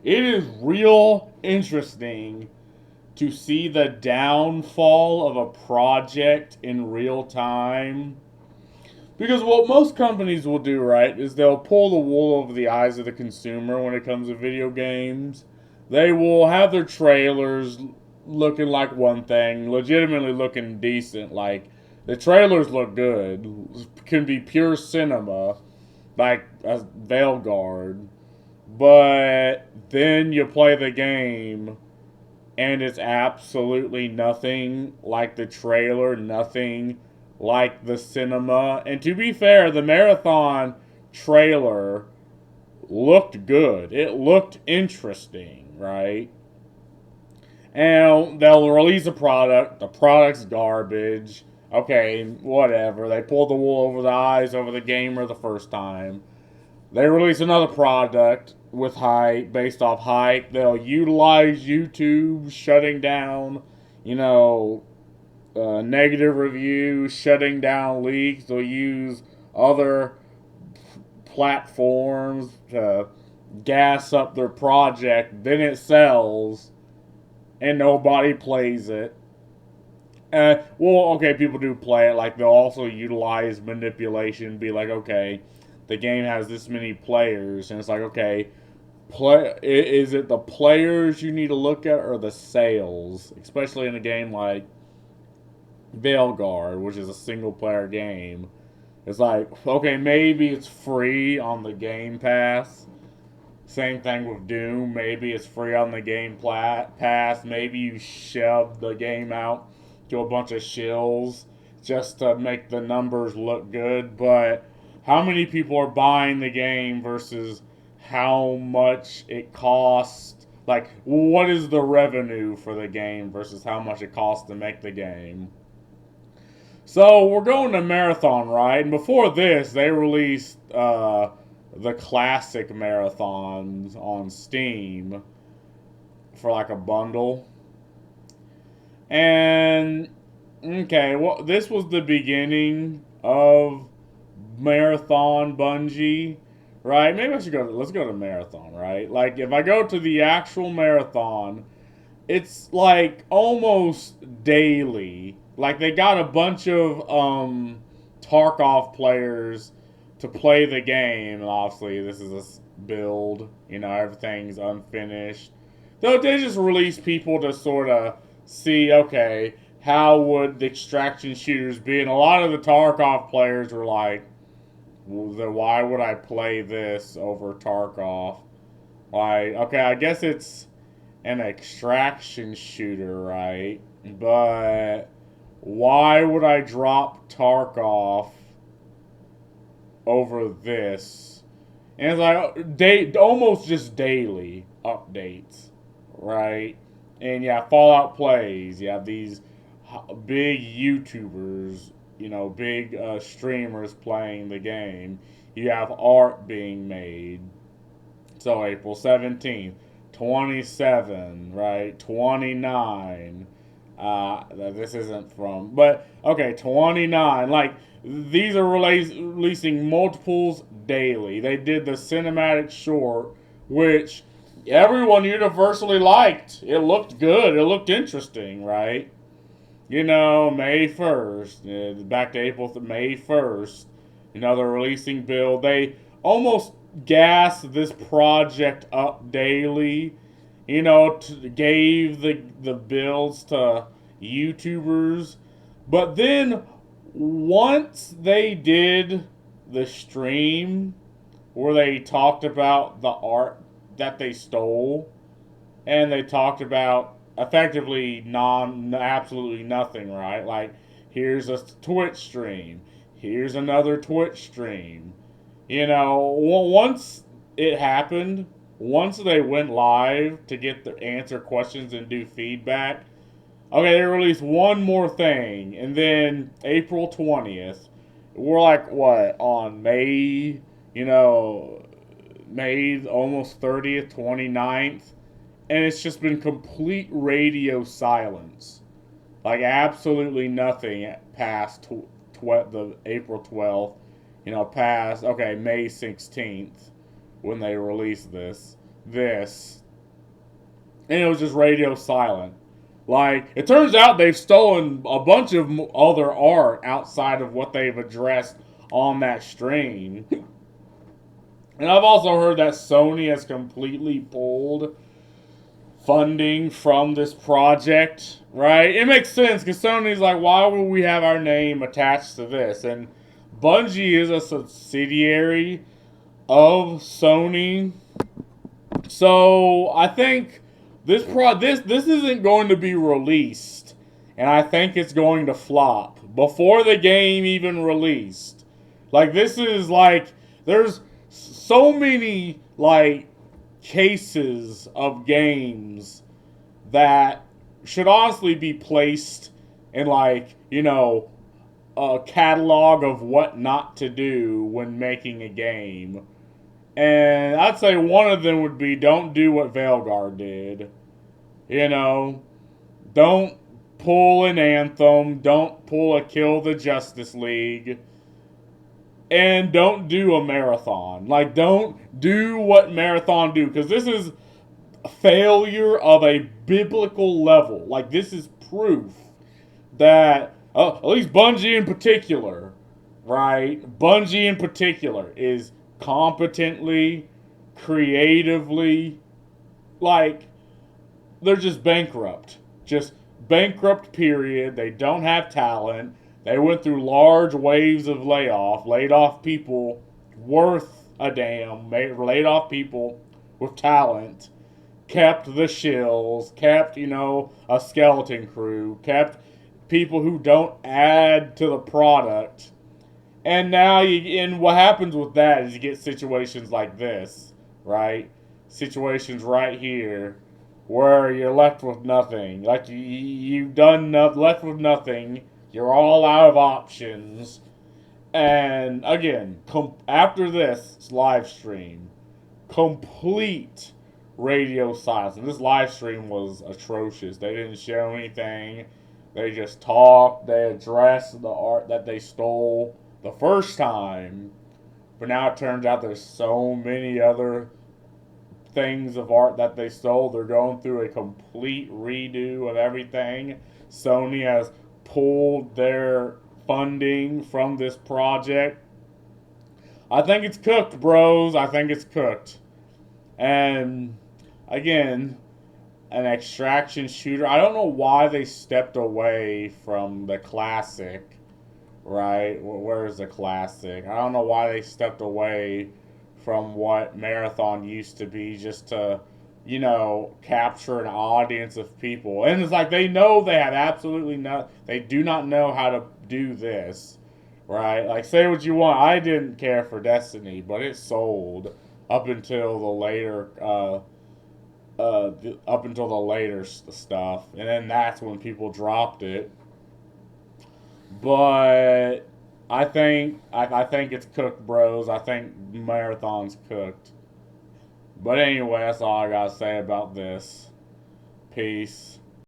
it is real interesting to see the downfall of a project in real time. Because what most companies will do, right, is they'll pull the wool over the eyes of the consumer when it comes to video games. They will have their trailers looking like one thing, legitimately looking decent. Like, the trailers look good, can be pure cinema, like a Veilguard. But then you play the game and it's absolutely nothing like the trailer, nothing like the cinema. And to be fair, the marathon trailer looked good. It looked interesting, right? And they'll release a product. The product's garbage. Okay, whatever. They pulled the wool over the eyes over the gamer the first time. They release another product with hype, based off hype. They'll utilize YouTube shutting down, you know, negative reviews, shutting down leaks. They'll use other platforms to gas up their project. Then it sells, and nobody plays it. Well, okay, people do play it. Like, they'll also utilize manipulation. Be like, okay, the game has this many players, and it's like, okay, is it the players you need to look at or the sales? Especially in a game like Veilguard, which is a single player game. It's like, okay, maybe it's free on the Game Pass. Same thing with Doom. Maybe it's free on the Game Pass. Maybe you shove the game out to a bunch of shills just to make the numbers look good. But how many people are buying the game versus how much it costs? Like, what is the revenue for the game versus how much it costs to make the game? So we're going to Marathon, right? And before this, they released the classic marathons on Steam for like a bundle. And okay, well, this was the beginning of Marathon Bungie, right? Maybe I should go. Let's go to Marathon, right? Like, if I go to the actual Marathon, it's like almost daily. Like, they got a bunch of Tarkov players to play the game, and obviously this is a build. You know, everything's unfinished. So they just release people to sort of see, okay, how would the extraction shooters be? And a lot of the Tarkov players were like, well, then why would I play this over Tarkov? Like, okay, I guess it's an extraction shooter, right? But why would I drop Tarkov over this? And it's like almost just daily updates, right? And yeah, Fallout plays. You have these big YouTubers, you know, big streamers playing the game. You have art being made. So April 17th, 27, right? 29. This isn't from, but okay, 29. Like, these are releasing multiples daily. They did the cinematic short, which everyone universally liked. It looked good. It looked interesting, right? You know, May 1st, back to April, May 1st, you know, they're releasing build. They almost gas this project up daily, you know, gave the builds to YouTubers. But then once they did the stream where they talked about the art that they stole, and they talked about effectively absolutely nothing, right? Like, here's a Twitch stream, here's another Twitch stream. You know, once it happened, once they went live to get the answer questions and do feedback, okay, they released one more thing, and then April 20th, we're like, what, on May, you know, May almost 30th, 29th, and it's just been complete radio silence. Like, absolutely nothing past the April 12th, you know, past, okay, May 16th, when they released this. and it was just radio silent. Like, it turns out they've stolen a bunch of other art outside of what they've addressed on that stream. And I've also heard that Sony has completely pulled funding from this project, right? It makes sense because Sony's like, why would we have our name attached to this? And Bungie is a subsidiary of Sony. So I think this isn't going to be released, and I think it's going to flop before the game even released. Like, this is like, there's so many like cases of games that should honestly be placed in, like, a catalog of what not to do when making a game. And I'd say one of them would be, don't do what Veilguard did. Don't pull an Anthem, don't pull a Kill the Justice League, and don't do a Marathon. Like, don't do what Marathon do, because this is a failure of a biblical level. Like, this is proof that, at least Bungie in particular, right? Bungie in particular is competently, creatively, like, they're just bankrupt. Just bankrupt, period. They don't have talent. They went through large waves of laid off people worth a damn, laid off people with talent, kept the shills, kept, a skeleton crew, kept people who don't add to the product. And now and what happens with that is you get situations like this, right? Situations right here where you're left with nothing. Like, you've done left with nothing. You're all out of options. And again, after this live stream, complete radio silence. And this live stream was atrocious. They didn't show anything. They just talked. They addressed the art that they stole the first time. But now it turns out there's so many other things of art that they stole. They're going through a complete redo of everything. Sony has pulled their funding from this project. I think it's cooked, bros. I think it's cooked. And again, an extraction shooter. I don't know why they stepped away from the classic, right? Where's the classic? I don't know why they stepped away from what Marathon used to be, just to, capture an audience of people. And it's like, they know they have absolutely they do not know how to do this, right? Like, say what you want. I didn't care for Destiny, but it sold up until the later, stuff. And then that's when people dropped it. But I think it's cooked, bros. I think Marathon's cooked. But anyway, that's all I gotta say about this. Peace.